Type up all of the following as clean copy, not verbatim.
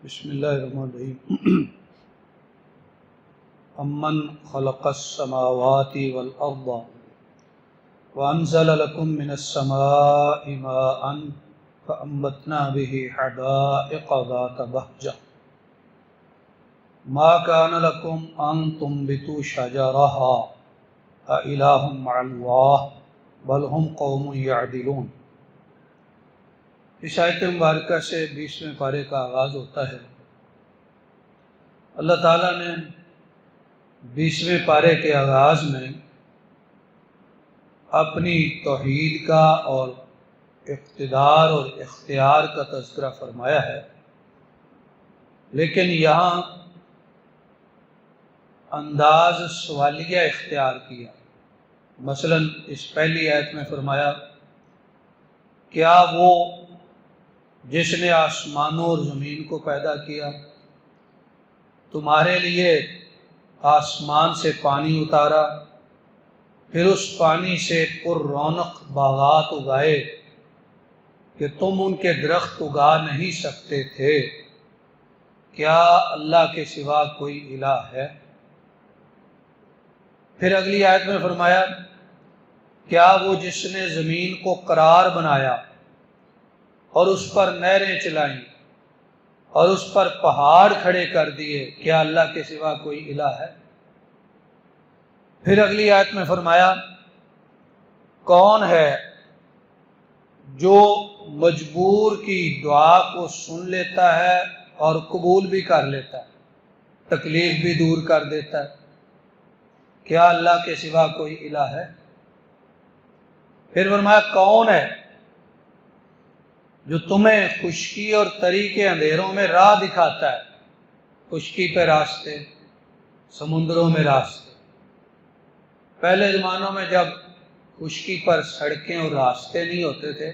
بسم اللہ الرحمن الرحیم امن خلق السماوات والارض وانزل لكم من السماء ماء فانبتنا به حدائق ذات بهجة ما كان لكم ان تنبتوا شجرها أإله مع الله بل هم قوم يعدلون۔ اس آیت مبارکہ سے 20ویں پارے کا آغاز ہوتا ہے۔ اللہ تعالیٰ نے 20ویں پارے کے آغاز میں اپنی توحید کا اور اقتدار اور اختیار کا تذکرہ فرمایا ہے، لیکن یہاں انداز سوالیہ اختیار کیا۔ مثلا اس پہلی آیت میں فرمایا، کیا وہ جس نے آسمانوں اور زمین کو پیدا کیا، تمہارے لیے آسمان سے پانی اتارا، پھر اس پانی سے پر رونق باغات اگائے کہ تم ان کے درخت اگا نہیں سکتے تھے، کیا اللہ کے سوا کوئی الہ ہے؟ پھر اگلی آیت میں فرمایا، کیا وہ جس نے زمین کو قرار بنایا اور اس پر نہریں چلائیں اور اس پر پہاڑ کھڑے کر دیے، کیا اللہ کے سوا کوئی الہ ہے؟ پھر اگلی آیت میں فرمایا، کون ہے جو مجبور کی دعا کو سن لیتا ہے اور قبول بھی کر لیتا ہے، تکلیف بھی دور کر دیتا ہے، کیا اللہ کے سوا کوئی الہ ہے؟ پھر فرمایا، کون ہے جو تمہیں خشکی اور تری کے اندھیروں میں راہ دکھاتا ہے، خشکی پہ راستے، سمندروں میں راستے۔ پہلے زمانوں میں جب خشکی پر سڑکیں اور راستے نہیں ہوتے تھے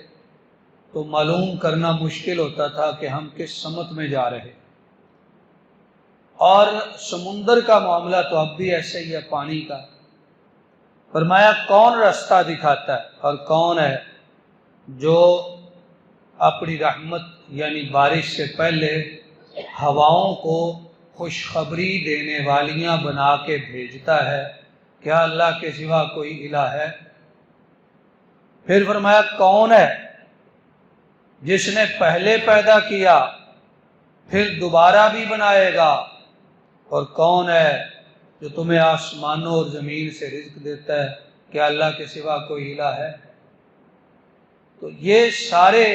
تو معلوم کرنا مشکل ہوتا تھا کہ ہم کس سمت میں جا رہے، اور سمندر کا معاملہ تو اب بھی ایسے ہی ہے، پانی کا۔ فرمایا، کون راستہ دکھاتا ہے اور کون ہے جو اپنی رحمت یعنی بارش سے پہلے ہواؤں کو خوشخبری دینے والیاں بنا کے بھیجتا ہے، کیا اللہ کے سوا کوئی الہ ہے؟ پھر فرمایا، کون ہے جس نے پہلے پیدا کیا پھر دوبارہ بھی بنائے گا، اور کون ہے جو تمہیں آسمانوں اور زمین سے رزق دیتا ہے، کیا اللہ کے سوا کوئی الہ ہے؟ تو یہ سارے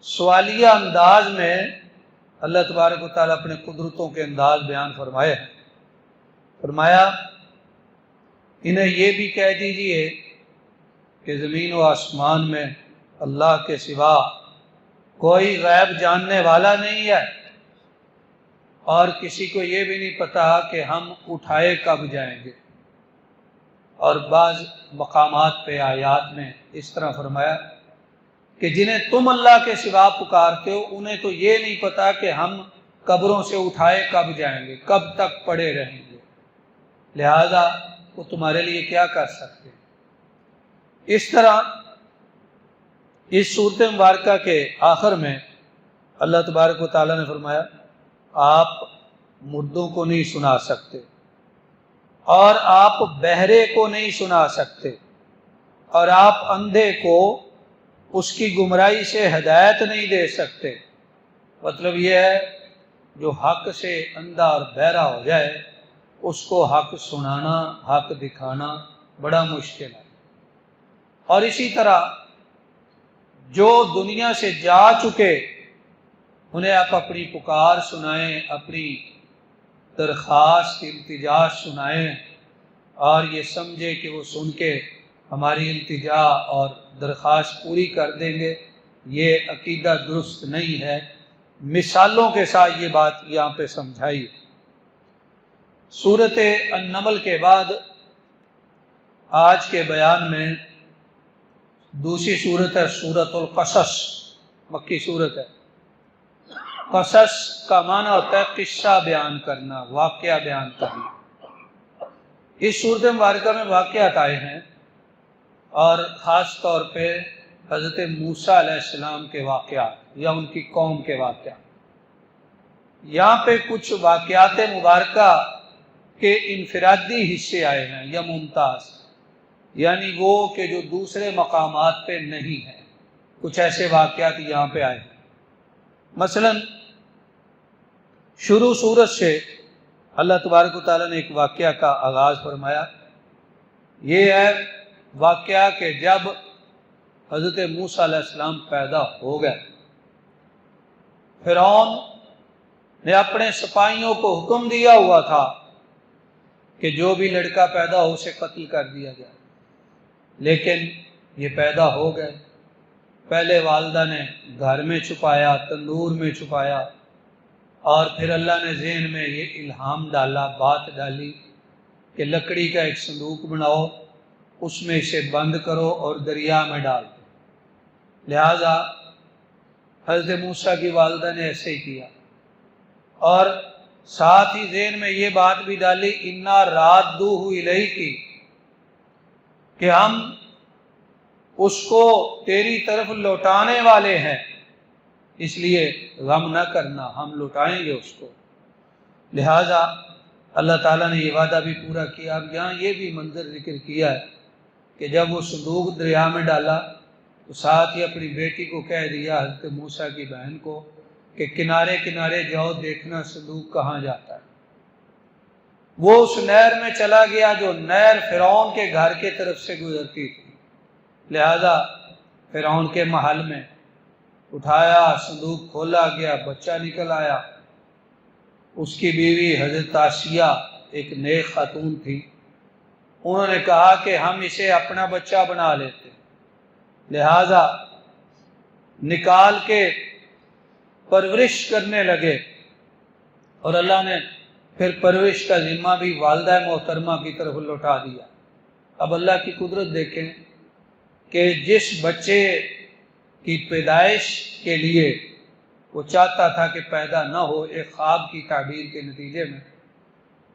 سوالیہ انداز میں اللہ تبارک و تعالیٰ اپنے قدرتوں کے انداز بیان فرمائے ہیں۔ فرمایا، انہیں یہ بھی کہہ دیجئے کہ زمین و آسمان میں اللہ کے سوا کوئی غیب جاننے والا نہیں ہے، اور کسی کو یہ بھی نہیں پتا کہ ہم اٹھائے کب جائیں گے۔ اور بعض مقامات پہ آیات میں اس طرح فرمایا کہ جنہیں تم اللہ کے سوا پکارتے ہو انہیں تو یہ نہیں پتا کہ ہم قبروں سے اٹھائے کب جائیں گے، کب تک پڑے رہیں گے، لہذا وہ تمہارے لیے کیا کر سکتے ہیں۔ اس طرح اس صورت مبارکہ کے آخر میں اللہ تبارک و تعالیٰ نے فرمایا، آپ مردوں کو نہیں سنا سکتے، اور آپ بہرے کو نہیں سنا سکتے، اور آپ اندھے کو اس کی گمراہی سے ہدایت نہیں دے سکتے۔ مطلب یہ ہے، جو حق سے اندھا اور بہرا ہو جائے اس کو حق سنانا، حق دکھانا بڑا مشکل ہے۔ اور اسی طرح جو دنیا سے جا چکے انہیں آپ اپنی پکار سنائیں، اپنی درخواست التجا سنائیں، اور یہ سمجھے کہ وہ سن کے ہماری التجا اور درخواست پوری کر دیں گے، یہ عقیدہ درست نہیں ہے۔ مثالوں کے ساتھ یہ بات یہاں پہ سمجھائی۔ سورۃ النمل کے بعد آج کے بیان میں دوسری سورت ہے سورۃ القصص، مکی سورت ہے۔ قصص کا معنی ہوتا ہے قصہ بیان کرنا، واقعہ بیان کرنا۔ اس صورت مبارکہ میں واقعات آئے ہیں، اور خاص طور پہ حضرت موسیٰ علیہ السلام کے واقعات یا ان کی قوم کے واقعات۔ یہاں پہ کچھ واقعات مبارکہ کے انفرادی حصے آئے ہیں یا ممتاز، یعنی وہ کہ جو دوسرے مقامات پہ نہیں ہیں، کچھ ایسے واقعات یہاں پہ آئے ہیں۔ مثلا شروع سورت سے اللہ تبارک و تعالیٰ نے ایک واقعہ کا آغاز فرمایا۔ یہ ہے واقعہ کہ جب حضرت موسیٰ علیہ السلام پیدا ہو گئے، فرعون نے اپنے سپاہیوں کو حکم دیا ہوا تھا کہ جو بھی لڑکا پیدا ہو اسے قتل کر دیا جائے، لیکن یہ پیدا ہو گئے۔ پہلے والدہ نے گھر میں چھپایا، تندور میں چھپایا، اور پھر اللہ نے ذہن میں یہ الہام ڈالا، بات ڈالی کہ لکڑی کا ایک صندوق بناؤ، اس میں اسے بند کرو اور دریا میں ڈال دو۔ لہذا حضرت موسیٰ کی والدہ نے ایسے ہی کیا، اور ساتھ ہی ذہن میں یہ بات بھی ڈالی اِنَّا رَادُّوهُ إِلَيْكِ، کہ ہم اس کو تیری طرف لوٹانے والے ہیں، اس لیے غم نہ کرنا، ہم لوٹائیں گے اس کو۔ لہذا اللہ تعالیٰ نے یہ وعدہ بھی پورا کیا۔ اب یہاں یہ بھی منظر ذکر کیا ہے کہ جب وہ صندوق دریا میں ڈالا تو ساتھ ہی اپنی بیٹی کو کہہ دیا، حضرت موسیٰ کی بہن کو، کہ کنارے کنارے جاؤ، دیکھنا صندوق کہاں جاتا ہے۔ وہ اس نہر میں چلا گیا جو نہر فرعون کے گھر کے طرف سے گزرتی تھی۔ لہذا فرعون کے محل میں اٹھایا، صندوق کھولا گیا، بچہ نکل آیا۔ اس کی بیوی حضرت آسیہ ایک نیک خاتون تھی، انہوں نے کہا کہ ہم اسے اپنا بچہ بنا لیتے، لہذا نکال کے پرورش کرنے لگے، اور اللہ نے پھر پرورش کا ذمہ بھی والدہ محترمہ کی طرف لوٹا دیا۔ اب اللہ کی قدرت دیکھیں کہ جس بچے کی پیدائش کے لیے وہ چاہتا تھا کہ پیدا نہ ہو، ایک خواب کی تعبیر کے نتیجے میں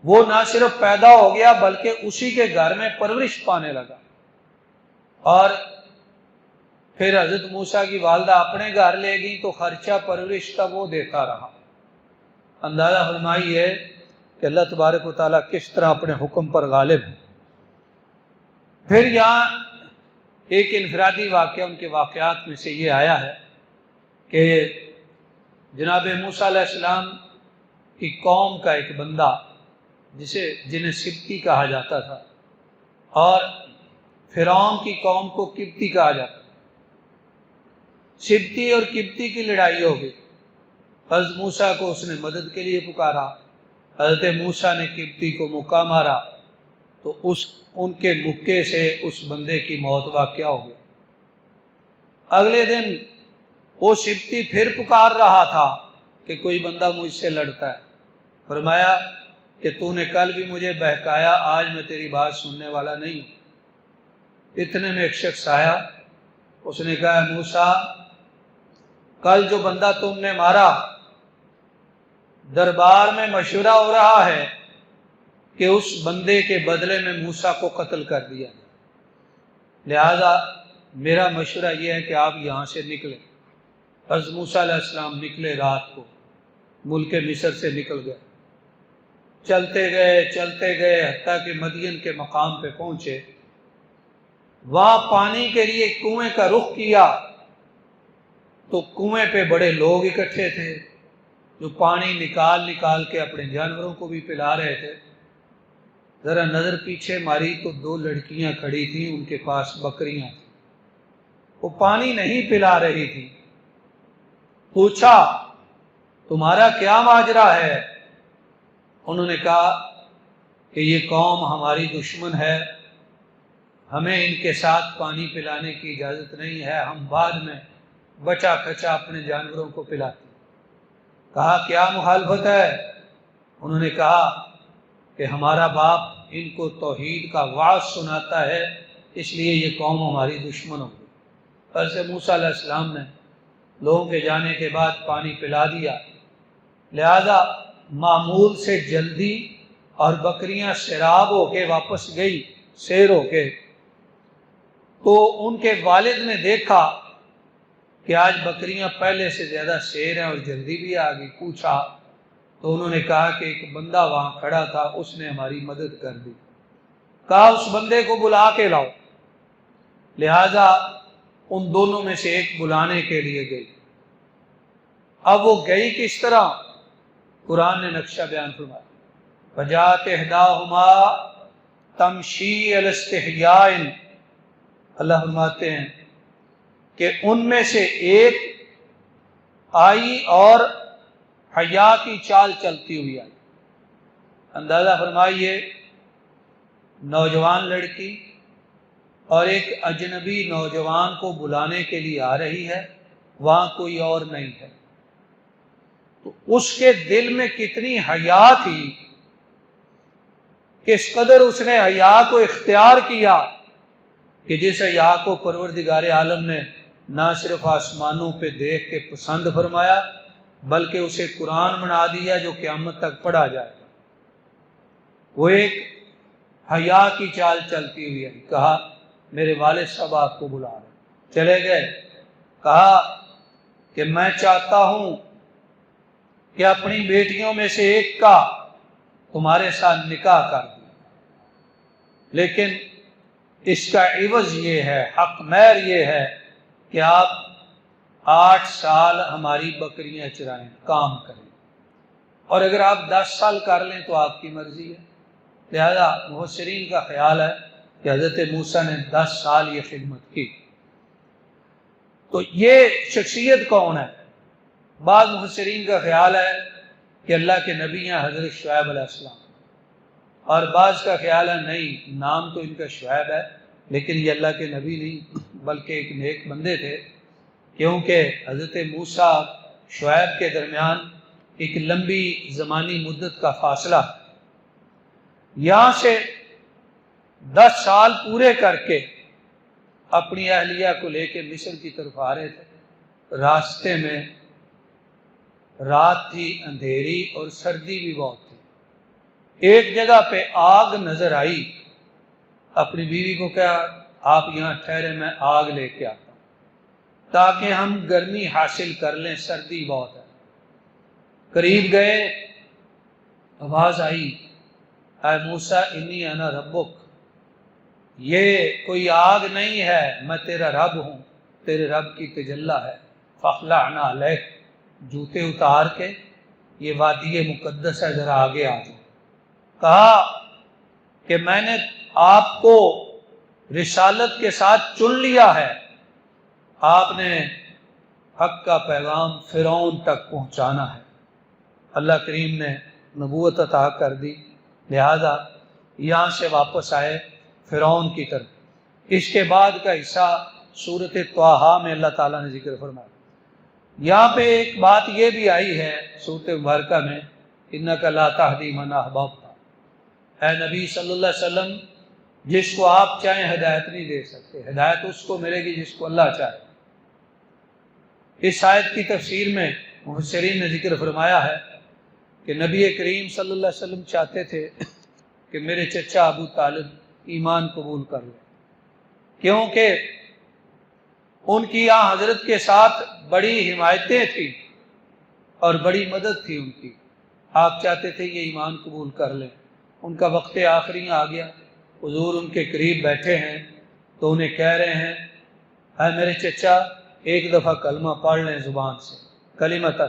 وہ نہ صرف پیدا ہو گیا بلکہ اسی کے گھر میں پرورش پانے لگا، اور پھر حضرت موسیٰ کی والدہ اپنے گھر لے گئی تو خرچہ پرورش کا وہ دیتا رہا۔ اندازہ فرمائیے کہ اللہ تبارک و تعالیٰ کس طرح اپنے حکم پر غالب ہے۔ پھر یہاں ایک انفرادی واقعہ ان کے واقعات میں سے یہ آیا ہے کہ جناب موسیٰ علیہ السلام کی قوم کا ایک بندہ جنہیں سبتی کہا جاتا تھا، اور فرعون کی قوم کو قبطی کہا جاتا تھا۔ سبتی اور قبطی کی لڑائی ہو گئی، حضرت موسیٰ کو اس نے مدد کے لیے پکارا، حضرت موسیٰ نے قبطی کو مکہ مارا، تو ان کے مکے سے اس بندے کی موت واقع ہو گئی۔ اگلے دن وہ سبتی پھر پکار رہا تھا کہ کوئی بندہ مجھ سے لڑتا ہے۔ فرمایا کہ تو نے کل بھی مجھے بہکایا، آج میں تیری بات سننے والا نہیں ہوں۔ اتنے میں ایک شخص آیا، اس نے کہا موسیٰ، کل جو بندہ تم نے مارا، دربار میں مشورہ ہو رہا ہے کہ اس بندے کے بدلے میں موسیٰ کو قتل کر دیا جائے، لہذا میرا مشورہ یہ ہے کہ آپ یہاں سے نکلیں۔ حضرت موسیٰ علیہ السلام نکلے، رات کو ملک مصر سے نکل گئے، چلتے گئے حتیٰ کہ مدین کے مقام پہ پہنچے۔ وہاں پانی کے لیے کنویں کا رخ کیا تو کنویں پہ بڑے لوگ اکٹھے تھے جو پانی نکال کے اپنے جانوروں کو بھی پلا رہے تھے۔ ذرا نظر پیچھے ماری تو 2 لڑکیاں کھڑی تھیں، ان کے پاس بکریاں تھیں، وہ پانی نہیں پلا رہی تھی۔ پوچھا تمہارا کیا ماجرا ہے؟ انہوں نے کہا کہ یہ قوم ہماری دشمن ہے، ہمیں ان کے ساتھ پانی پلانے کی اجازت نہیں ہے، ہم بعد میں بچا کھچا اپنے جانوروں کو پلاتے۔ کہا کیا مخالفت ہے؟ انہوں نے کہا کہ ہمارا باپ ان کو توحید کا وعظ سناتا ہے، اس لیے یہ قوم ہماری دشمن ہوگی۔ حضرت موسیٰ علیہ السلام نے لوگوں کے جانے کے بعد پانی پلا دیا، لہذا معمول سے جلدی، اور بکریاں سیراب ہو کے واپس گئی، سیر ہو کے۔ تو ان کے والد نے دیکھا کہ آج بکریاں پہلے سے زیادہ سیر ہیں اور جلدی بھی آ گئی۔ پوچھا تو انہوں نے کہا کہ ایک بندہ وہاں کھڑا تھا، اس نے ہماری مدد کر دی. کہا اس بندے کو بلا کے لاؤ. لہذا ان دونوں میں سے ایک بلانے کے لیے گئی. اب وہ گئی کس طرح؟ قرآن نے نقشہ بیان فرمایا. فجاءت احداہما تمشی علی استحیاء. اللہ فرماتے ہیں کہ ان میں سے ایک آئی اور حیا کی چال چلتی ہوئی آئی. اندازہ فرمائیے، نوجوان لڑکی اور ایک اجنبی نوجوان کو بلانے کے لیے آ رہی ہے، وہاں کوئی اور نہیں ہے. تو اس کے دل میں کتنی حیا تھی، کس قدر اس نے حیا کو اختیار کیا کہ جس حیا کو پروردگار عالم نے نہ صرف آسمانوں پہ دیکھ کے پسند فرمایا بلکہ اسے قرآن بنا دیا جو قیامت تک پڑھا جائے گا. وہ ایک حیا کی چال چلتی ہوئی ہے. کہا میرے والد صاحب آپ کو بلا رہے. چلے گئے. کہا کہ میں چاہتا ہوں کہ اپنی بیٹیوں میں سے ایک کا تمہارے ساتھ نکاح کر دوں، لیکن اس کا عوض یہ ہے، حق مہر یہ ہے کہ آپ 8 سال ہماری بکریاں چرائیں، کام کریں، اور اگر آپ 10 سال کر لیں تو آپ کی مرضی ہے. لہذا مفسرین کا خیال ہے کہ حضرت موسیٰ نے 10 سال یہ خدمت کی. تو یہ شخصیت کون ہے؟ بعض مفسرین کا خیال ہے کہ اللہ کے نبی ہیں حضرت شعیب علیہ السلام، اور بعض کا خیال ہے نہیں، نام تو ان کا شعیب ہے لیکن یہ اللہ کے نبی نہیں بلکہ ایک نیک بندے تھے، کیونکہ حضرت موسیٰ شعیب کے درمیان ایک لمبی زمانی مدت کا فاصلہ. یہاں سے 10 سال پورے کر کے اپنی اہلیہ کو لے کے مصر کی طرف آ رہے تھے. راستے میں رات تھی، اندھیری اور سردی بھی بہت تھی. ایک جگہ پہ آگ نظر آئی. اپنی بیوی کو کہا آپ یہاں ٹھہرے، میں آگ لے کے آتا ہوں تاکہ ہم گرمی حاصل کر لیں، سردی بہت ہے. قریب گئے، آواز آئی اے موسیٰ انی انا ربک، یہ کوئی آگ نہیں ہے، میں تیرا رب ہوں، تیرے رب کی تجلی ہے. فاخلعنا علیک، جوتے اتار کے، یہ وادی مقدس ہے، ذرا آگے آ جاؤ. کہا کہ میں نے آپ کو رسالت کے ساتھ چن لیا ہے، آپ نے حق کا پیغام فرعون تک پہنچانا ہے. اللہ کریم نے نبوت عطا کر دی، لہذا یہاں سے واپس آئے فرعون کی طرف. اس کے بعد کا حصہ سورۃ طٰہٰ میں اللہ تعالیٰ نے ذکر فرمایا. یہاں پہ ایک بات یہ بھی آئی ہے سورۃ مبارکہ میں، انک لا تہدی من احببت، اے نبی صلی اللہ علیہ وسلم جس کو آپ چاہیں ہدایت نہیں دے سکتے، ہدایت اس کو ملے گی جس کو اللہ چاہے. اس آیت کی تفسیر میں مفسرین نے ذکر فرمایا ہے کہ نبی کریم صلی اللہ علیہ وسلم چاہتے تھے کہ میرے چچا ابو طالب ایمان قبول کر لیں، کیونکہ ان کی یہاں حضرت کے ساتھ بڑی حمایتیں تھیں اور بڑی مدد تھی ان کی. آپ چاہتے تھے یہ ایمان قبول کر لیں. ان کا وقت آخری آ گیا، حضور ان کے قریب بیٹھے ہیں تو انہیں کہہ رہے ہیں اے میرے چچا ایک دفعہ کلمہ پڑھ لیں زبان سے، کلمۃ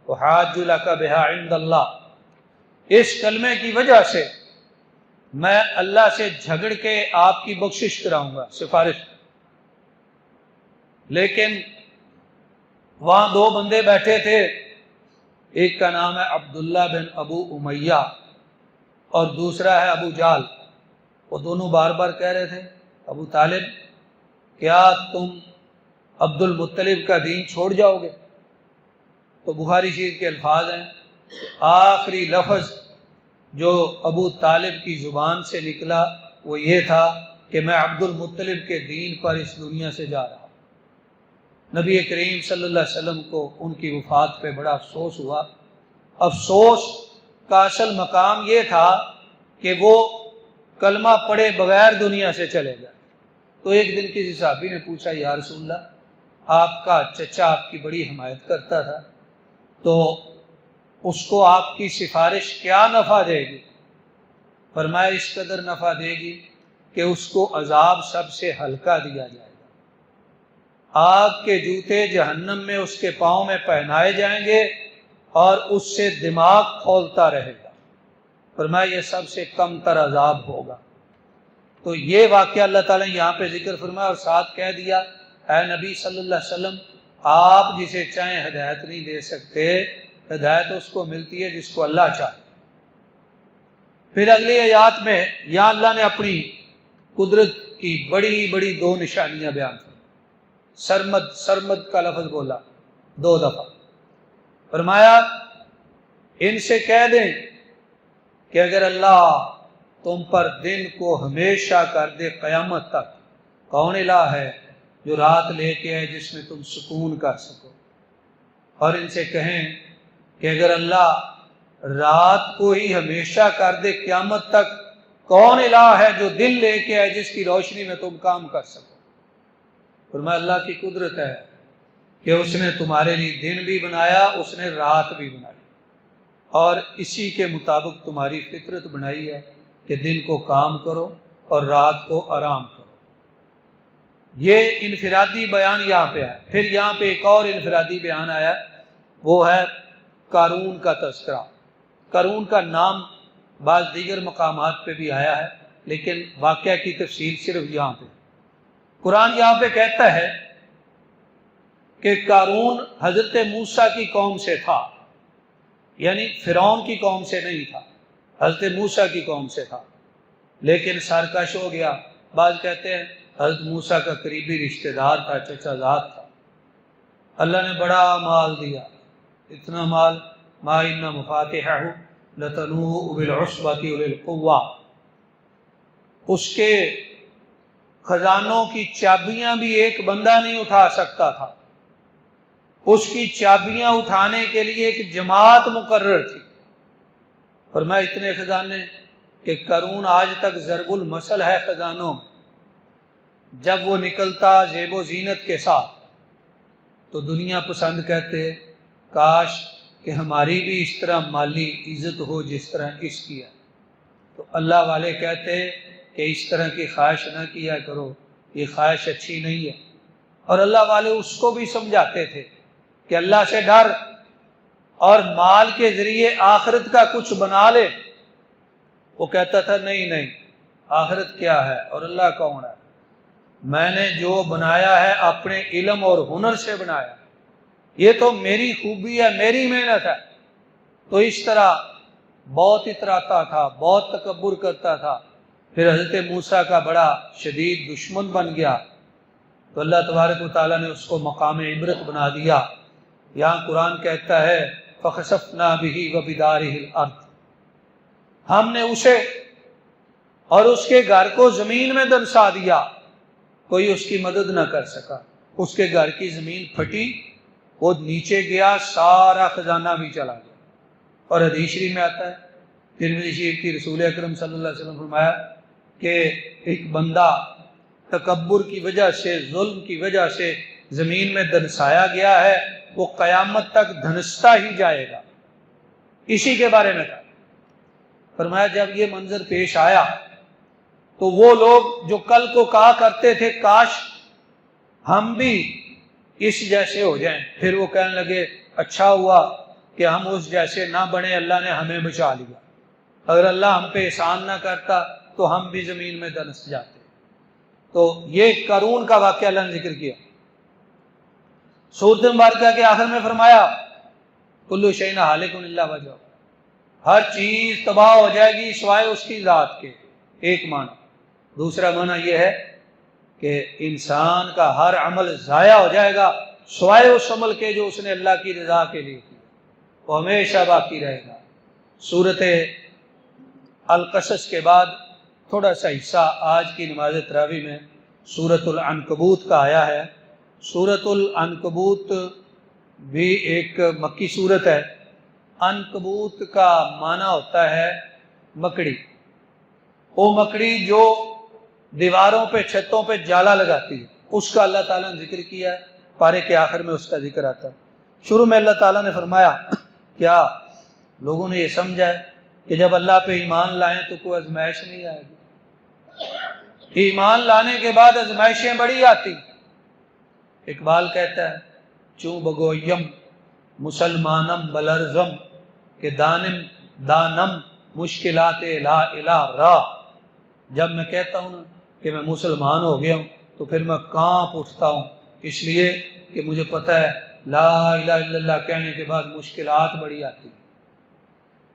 احاج لک بہا عند اللہ، اس کلمے کی وجہ سے میں اللہ سے جھگڑ کے آپ کی بخشش کراؤں گا، سفارش. لیکن وہاں 2 بندے بیٹھے تھے، ایک کا نام ہے عبداللہ بن ابو امیہ اور دوسرا ہے ابو جہل. وہ دونوں بار بار کہہ رہے تھے ابو طالب کیا تم عبد المطلب کا دین چھوڑ جاؤ گے؟ تو بخاری شریف کے الفاظ ہیں، آخری لفظ جو ابو طالب کی زبان سے نکلا وہ یہ تھا کہ میں عبد المطلب کے دین پر اس دنیا سے جا رہا ہوں. نبی کریم صلی اللہ علیہ وسلم کو ان کی وفات پہ بڑا افسوس ہوا. افسوس کا اصل مقام یہ تھا کہ وہ کلمہ پڑھے بغیر دنیا سے چلے گئے. تو ایک دن کسی صحابی نے پوچھا یا رسول اللہ آپ کا چچا آپ کی بڑی حمایت کرتا تھا، تو اس کو آپ کی سفارش کیا نفع دے گی؟ فرمایا اس قدر نفع دے گی کہ اس کو عذاب سب سے ہلکا دیا جائے گا، آگ کے جوتے جہنم میں اس کے پاؤں میں پہنائے جائیں گے اور اس سے دماغ کھولتا رہے گا۔ فرمایا یہ سب سے کم تر عذاب ہوگا۔ تو یہ واقعہ اللہ تعالیٰ نے یہاں پہ ذکر فرمایا اور ساتھ کہہ دیا اے نبی صلی اللہ علیہ وسلم آپ جسے چاہیں ہدایت نہیں دے سکتے، ہدایت اس کو ملتی ہے جس کو اللہ چاہے۔ پھر اگلی آیات میں یہاں اللہ نے اپنی قدرت کی بڑی بڑی دو نشانیاں بیان کی۔ سرمد کا لفظ بولا 2 دفعہ، فرمایا ان سے کہہ دیں کہ اگر اللہ تم پر دن کو ہمیشہ کر دے قیامت تک، کون الہ ہے جو رات لے کے ہے جس میں تم سکون کر سکو؟ اور ان سے کہیں کہ اگر اللہ رات کو ہی ہمیشہ کر دے قیامت تک، کون الہ ہے جو دن لے کے ہے جس کی روشنی میں تم کام کر سکو؟ فرمایا اللہ کی قدرت ہے کہ اس نے تمہارے لیے دن بھی بنایا، اس نے رات بھی بنائی، اور اسی کے مطابق تمہاری فطرت بنائی ہے کہ دن کو کام کرو اور رات کو آرام کرو۔ یہ انفرادی بیان یہاں پہ ہے۔ پھر یہاں پہ ایک اور انفرادی بیان آیا، وہ ہے قارون کا تذکرہ۔ قارون کا نام بعض دیگر مقامات پہ بھی آیا ہے، لیکن واقعہ کی تفصیل صرف یہاں پہ۔ قرآن یہاں پہ کہتا ہے کہ قارون حضرت موسیٰ کی قوم سے تھا، یعنی فرعون کی قوم سے نہیں تھا، حضرت موسیٰ کی قوم سے تھا، لیکن سرکش ہو گیا۔ بعض کہتے ہیں حضرت موسیٰ کا قریبی رشتہ دار تھا، چچا زاد تھا۔ اللہ نے بڑا مال دیا، اتنا مال ما ان مفاتحہ لتنوء بالعصبۃ اولی القوہ، اس کے خزانوں کی چابیاں بھی ایک بندہ نہیں اٹھا سکتا تھا، اس کی چابیاں اٹھانے کے لیے ایک جماعت مقرر تھی۔ فرمایا اتنے خزانے کہ قارون آج تک ضرب المثل ہے خزانوں میں۔ جب وہ نکلتا زیب و زینت کے ساتھ تو دنیا پسند کہتے کاش کہ ہماری بھی اس طرح مالی عزت ہو جس طرح اس کی ہے۔ تو اللہ والے کہتے کہ اس طرح کی خواہش نہ کیا کرو، یہ خواہش اچھی نہیں ہے۔ اور اللہ والے اس کو بھی سمجھاتے تھے کہ اللہ سے ڈر اور مال کے ذریعے آخرت کا کچھ بنا لے۔ وہ کہتا تھا نہیں، آخرت کیا ہے اور اللہ کون ہے؟ میں نے جو بنایا ہے اپنے علم اور ہنر سے بنایا، یہ تو میری خوبی ہے، میری محنت ہے۔ تو اس طرح بہت اتراتا تھا، بہت تکبر کرتا تھا، پھر حضرت موسیٰ کا بڑا شدید دشمن بن گیا۔ تو اللہ تبارک و تعالیٰ نے اس کو مقام عبرت بنا دیا۔ یہاں قرآن کہتا ہے فَخَسَفْنَا بِهِ وَبِدَارِهِ الْأَرْضِ، ہم نے اسے اور اس کے گھر کو زمین میں دنسا دیا، کوئی اس کی مدد نہ کر سکا۔ اس کے گھر کی زمین پھٹی، وہ نیچے گیا، سارا خزانہ بھی چلا گیا۔ اور حدیث شریف میں آتا ہے، ترمذی شریف کی، رسول اکرم صلی اللہ علیہ وسلم فرمایا کہ ایک بندہ تکبر کی وجہ سے، ظلم کی وجہ سے زمین میں دنسایا گیا ہے، وہ قیامت تک دھنستا ہی جائے گا۔ اسی کے بارے میں تھا۔ فرمایا جب یہ منظر پیش آیا تو وہ لوگ جو کل کو کہا کرتے تھے کاش ہم بھی اس جیسے ہو جائیں، پھر وہ کہنے لگے اچھا ہوا کہ ہم اس جیسے نہ بنے، اللہ نے ہمیں بچا لیا۔ اگر اللہ ہم پہ احسان نہ کرتا تو ہم بھی زمین میں دنس جاتے۔ تو یہ قارون کا واقعہ اللہ نے ذکر کیا۔ سورۃ مبارکہ کے آخر میں فرمایا کل شیء ہالک الا وجہہ، ہر چیز تباہ ہو جائے گی سوائے اس کی ذات کے۔ ایک معنی۔ دوسرا معنی یہ ہے کہ انسان کا ہر عمل ضائع ہو جائے گا سوائے اس عمل کے جو اس نے اللہ کی رضا کے لیے کیا، وہ ہمیشہ باقی رہے گا۔ سورۃ القصص کے بعد تھوڑا سا حصہ آج کی نماز تراویح میں سورۃ العنکبوت کا آیا ہے۔ سورۃ العنکبوت بھی ایک مکی سورت ہے۔ عنکبوت کا معنی ہوتا ہے مکڑی، وہ مکڑی جو دیواروں پہ چھتوں پہ جالا لگاتی ہے، اس کا اللہ تعالیٰ نے ذکر کیا ہے۔ پارے کے آخر میں اس کا ذکر آتا ہے۔ شروع میں اللہ تعالیٰ نے فرمایا کیا لوگوں نے یہ سمجھا ہے کہ جب اللہ پہ ایمان لائیں تو کوئی آزمائش نہیں آئے گی، ایمان لانے کے بعد آزمائشیں بڑی آتی۔ اقبال کہتا ہے چوں بگویم مسلمانم بلرزم کہ دانم مشکلات لا الہ را، جب میں کہتا ہوں نا کہ میں مسلمان ہو گیا ہوں تو پھر میں کانپ اٹھتا ہوں، اس لیے کہ مجھے پتہ ہے لا الہ الا اللہ کہنے کے بعد مشکلات بڑی آتی،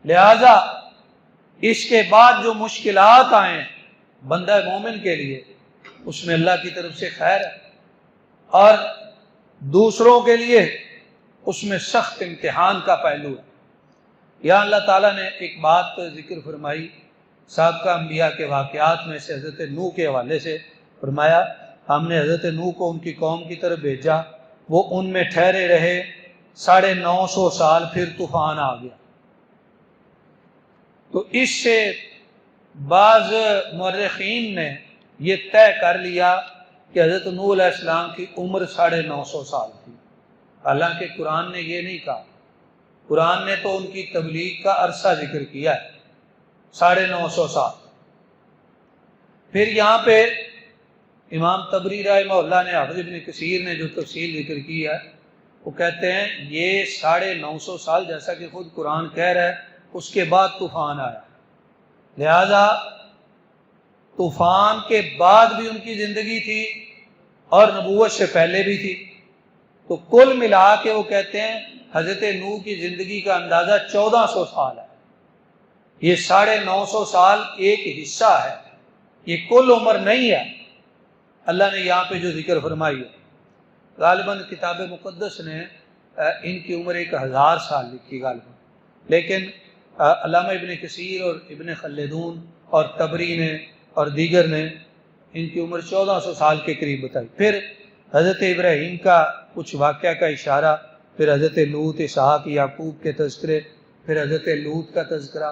لہذا اس کے بعد جو مشکلات آئیں بندہ مومن کے لیے اس میں اللہ کی طرف سے خیر ہے، اور دوسروں کے لیے اس میں سخت امتحان کا پہلو ہے۔ یہاں اللہ تعالیٰ نے ایک بات ذکر فرمائی سابقہ انبیاء کے واقعات میں سے، حضرت نوح کے حوالے سے فرمایا ہم نے حضرت نوح کو ان کی قوم کی طرف بھیجا، وہ ان میں ٹھہرے رہے 950 سال، پھر طوفان آ گیا۔ تو اس سے بعض مورخین نے یہ طے کر لیا کہ حضرت نوح علیہ السلام کی عمر 950 سال تھی، حالانکہ قرآن نے یہ نہیں کہا، قرآن نے تو ان کی تبلیغ کا عرصہ ذکر کیا ہے 950 سال۔ پھر یہاں پہ امام طبری رحمہ اللہ نے، حافظ ابن کثیر نے جو تفصیل ذکر کی ہے وہ کہتے ہیں یہ 950 سال جیسا کہ خود قرآن کہہ رہا ہے اس کے بعد طوفان آیا، لہذا طوفان کے بعد بھی ان کی زندگی تھی اور نبوت سے پہلے بھی تھی، تو کل ملا کے وہ کہتے ہیں حضرت نوح کی زندگی کا اندازہ 1400 سال ہے۔ یہ 950 سال ایک حصہ ہے، یہ کل عمر نہیں ہے۔ اللہ نے یہاں پہ جو ذکر فرمائی ہے، غالباً کتاب مقدس نے ان کی عمر 1000 سال لکھی غالباً، لیکن علامہ ابن کثیر اور ابن خلدون اور طبری نے اور دیگر نے ان کی عمر 1400 سال کے قریب بتائی۔ پھر حضرت ابراہیم کا کچھ واقعہ کا اشارہ، پھر حضرت لوط، اسحاق، یعقوب کے تذکرے، پھر حضرت لوط کا تذکرہ،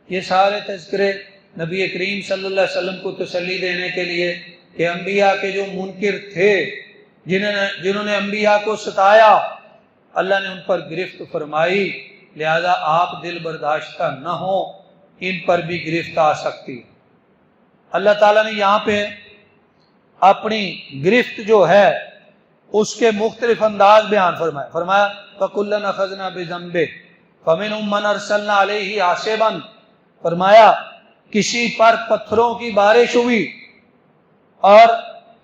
یہ سارے تذکرے نبی کریم صلی اللہ علیہ وسلم کو تسلی دینے کے لیے کہ انبیاء کے جو منکر تھے، جنہوں نے انبیاء کو ستایا، اللہ نے ان پر گرفت فرمائی، لہذا آپ دل برداشتہ نہ ہوں، ان پر بھی گرفت آ سکتی۔ اللہ تعالیٰ نے یہاں پہ اپنی گرفت جو ہے اس کے مختلف انداز بیان فرمائے، فرمایا فَكُلًّا أَخَذْنَا بِذَنبِهِ فَمِنْهُمْ مَنْ أَرْسَلْنَا عَلَيْهِ حَاصِبًا، فرمایا کسی پر پتھروں کی بارش ہوئی اور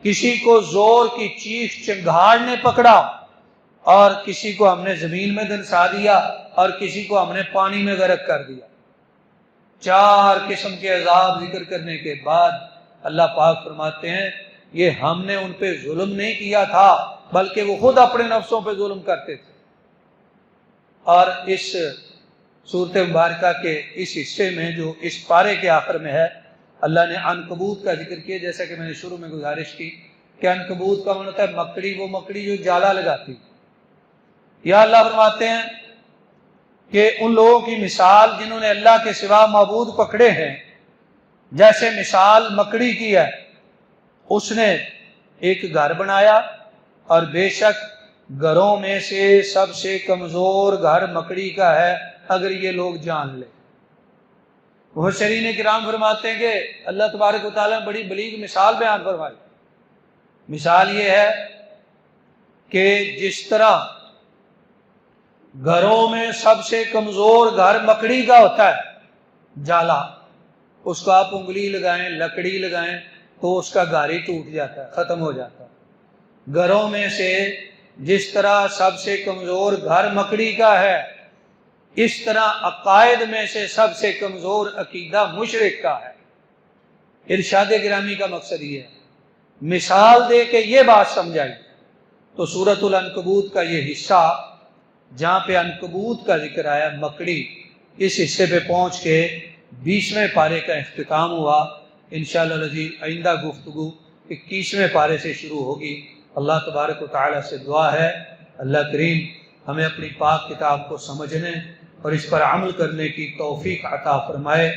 کسی کو زور کی چیخ چنگھاڑ نے پکڑا، اور کسی کو ہم نے زمین میں دنسا دیا، اور کسی کو ہم نے پانی میں غرق کر دیا۔ 4 قسم کے عذاب ذکر کرنے کے بعد اللہ پاک فرماتے ہیں یہ ہم نے ان پہ ظلم نہیں کیا تھا بلکہ وہ خود اپنے نفسوں پہ ظلم کرتے تھے۔ اور اس سورۃ مبارکہ کے اس حصے میں جو اس پارے کے آخر میں ہے، اللہ نے عنکبوت کا ذکر کیا، جیسا کہ میں نے شروع میں گزارش کی کہ عنکبوت کا مطلب ہے مکڑی، وہ مکڑی جو جالا لگاتی۔ یا اللہ فرماتے ہیں کہ ان لوگوں کی مثال جنہوں نے اللہ کے سوا معبود پکڑے ہیں، جیسے مثال مکڑی کی ہے، اس نے ایک گھر بنایا اور بے شک گھروں میں سے سب سے کمزور گھر مکڑی کا ہے اگر یہ لوگ جان لیں۔ مفسرین کرام فرماتے ہیں کہ اللہ تبارک و تعالیٰ نے بڑی بلیغ مثال بیان فرمائی۔ مثال یہ ہے کہ جس طرح گھروں میں سب سے کمزور گھر مکڑی کا ہوتا ہے، جالا، اس کو آپ انگلی لگائیں، لکڑی لگائیں تو اس کا گھر ہی ٹوٹ جاتا ہے، ختم ہو جاتا ہے۔ گھروں میں سے جس طرح سب سے کمزور گھر مکڑی کا ہے، اس طرح عقائد میں سے سب سے کمزور عقیدہ مشرک کا ہے۔ ارشاد گرامی کا مقصد یہ ہے، مثال دے کے یہ بات سمجھائی۔ تو سورۃ العنکبوت کا یہ حصہ جہاں پہ عنکبوت کا ذکر آیا، مکڑی، اس حصے پہ پہنچ کے 20ویں پارے کا اختتام ہوا۔ انشاءاللہ العزیز آئندہ گفتگو 21ویں پارے سے شروع ہوگی۔ اللہ تبارک و تعالیٰ سے دعا ہے اللہ کریم ہمیں اپنی پاک کتاب کو سمجھنے اور اس پر عمل کرنے کی توفیق عطا فرمائے۔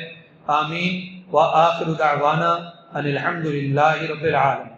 آمین۔ وآخر دعوانا ان الحمد للہ رب العالمین۔